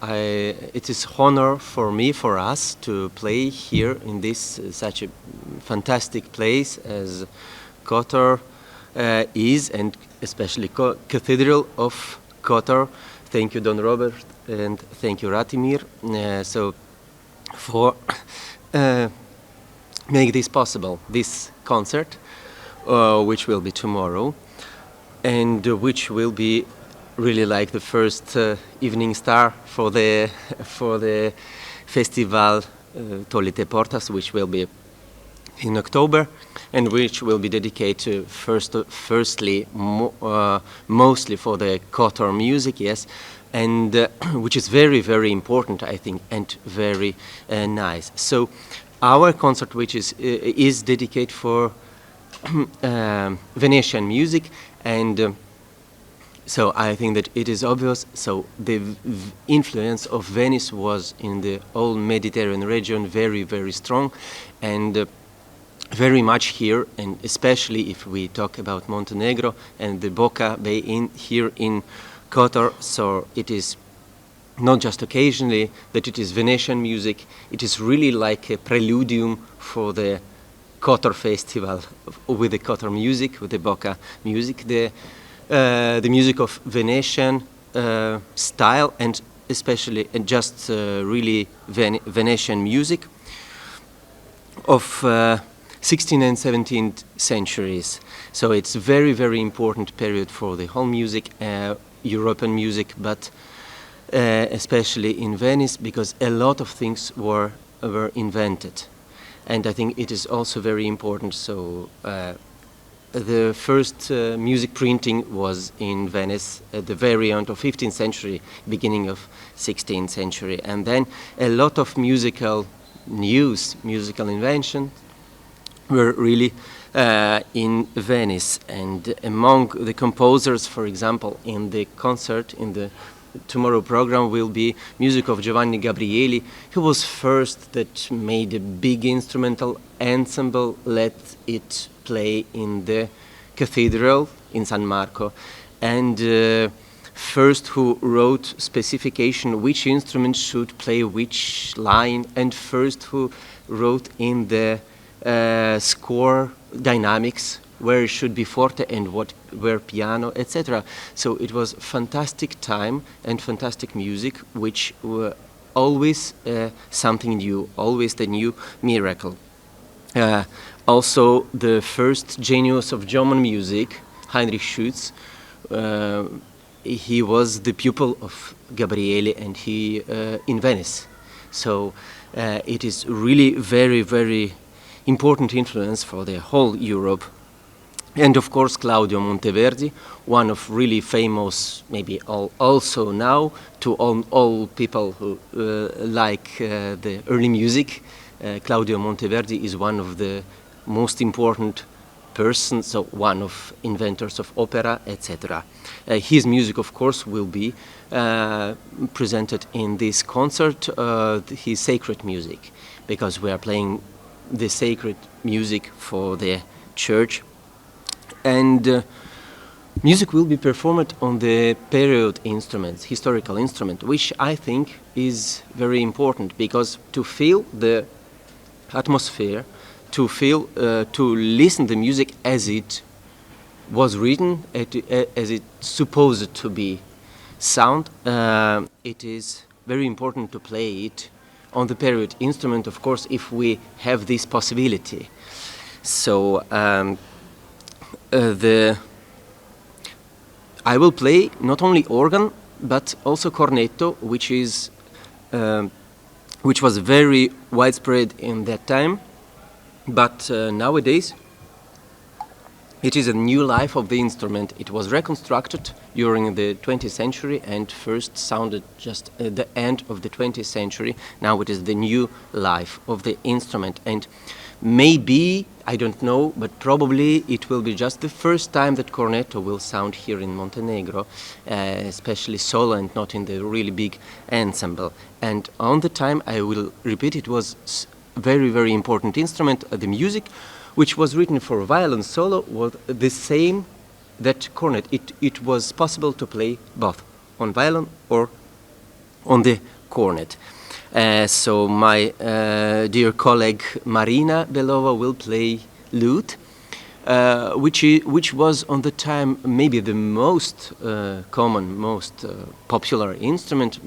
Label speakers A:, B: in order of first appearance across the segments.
A: it is honor for me, for us, to play here in this such a fantastic place as Kotor is, and especially Cathedral of Kotor. Thank you, Don Robert, and thank you, Ratimir, so for make this possible, this concert, which will be tomorrow, and which will be really like the first evening star for the festival Tolite Portas, which will be in October, and which will be dedicated firstly mostly for the Kotor music, yes, and which is very, very important, I think, and very nice. So our concert, which is dedicated for Venetian music, and so I think that it is obvious. So the influence of Venice was in the whole Mediterranean region very, very strong, and very much here, and especially if we talk about Montenegro and the Boca Bay here in Kotor. So it is not just occasionally that it is Venetian music, it is really like a preludium for the Kotor festival with the Kotor music, with the Boca music, the music of Venetian style, and especially just really Venetian music of 16th and 17th centuries. So it's very, very important period for the whole music, European music, but especially in Venice, because a lot of things were invented. And I think it is also very important. So the first music printing was in Venice at the very end of 15th century, beginning of 16th century. And then a lot of musical news, musical invention were really in Venice. And among the composers, for example, in the concert, in the tomorrow program will be music of Giovanni Gabrieli, who was first that made a big instrumental ensemble, let it play in the cathedral in San Marco, and first who wrote specification which instrument should play which line, and first who wrote in the score dynamics where it should be forte and where piano, etc. So it was fantastic time and fantastic music, which were always something new, always the new miracle. Also, the first genius of German music, Heinrich Schütz, he was the pupil of Gabrieli, and he in Venice. So it is really very, very important influence for the whole Europe. And of course Claudio Monteverdi, one of really famous, maybe also now to all people who like the early music. Claudio Monteverdi is one of the most important persons, so one of inventors of opera, etc. His music, of course, will be presented in this concert, his sacred music, because we are playing the sacred music for the church. And music will be performed on the period instruments, historical instrument, which I think is very important, because to feel the atmosphere, to feel, to listen the music as it was written, as it's supposed to be sound, it is very important to play it on the period instrument, of course, if we have this possibility. So I will play not only organ but also cornetto, which was very widespread in that time, but nowadays it is a new life of the instrument. It was reconstructed during the 20th century and first sounded just at the end of the 20th century. Now it is the new life of the instrument, and maybe, I don't know, but probably it will be just the first time that cornetto will sound here in Montenegro, especially solo and not in the really big ensemble. And on the time, I will repeat, it was very, very important instrument. The music, which was written for violin solo, was the same that cornet. It was possible to play both on violin or on the cornet. So my dear colleague Marina Belova will play lute, which was on the time maybe the most common, most popular instrument,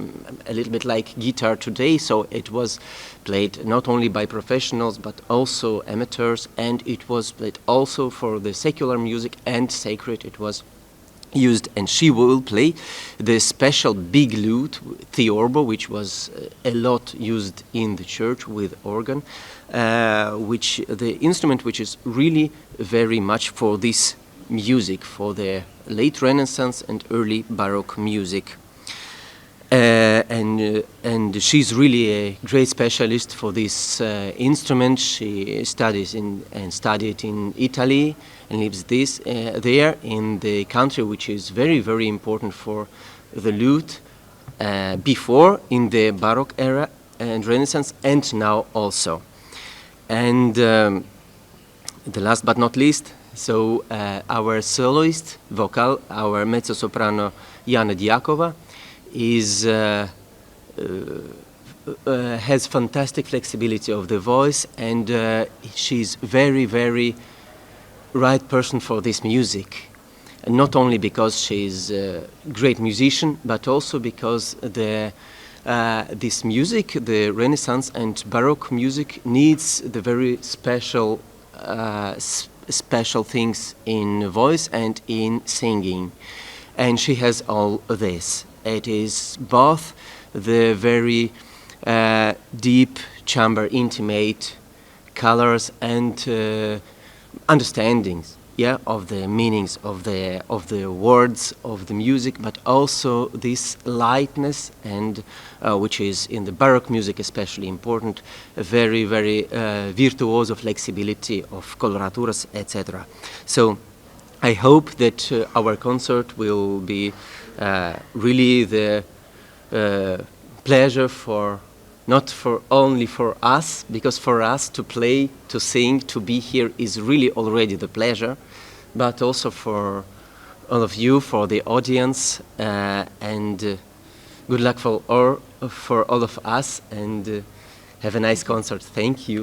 A: a little bit like guitar today. So it was played not only by professionals but also amateurs, and it was played also for the secular music and sacred. It was used, and she will play the special big lute, theorbo, which was a lot used in the church with organ, which the instrument which is really very much for this music, for the late Renaissance and early Baroque music. And she's really a great specialist for this instrument. She studied in Italy and lives there in the country which is very, very important for the lute before, in the Baroque era and Renaissance, and now also. And the last but not least, so our soloist vocal, our mezzo-soprano Jana Diakova, has fantastic flexibility of the voice, and she's very, very right person for this music. And not only because she's a great musician, but also because this music, the Renaissance and Baroque music, needs the very special things in voice and in singing. And she has all this. It is both the very deep, chamber, intimate colors and understandings, of the meanings of the words of the music, but also this lightness, and which is in the Baroque music especially important, a very, very virtuoso flexibility of coloraturas, etc. So I hope that our concert will be really the pleasure for, not for only for us, because for us to play, to sing, to be here is really already the pleasure, but also for all of you, for the audience, and good luck for all of us, and have a nice concert. Thank you.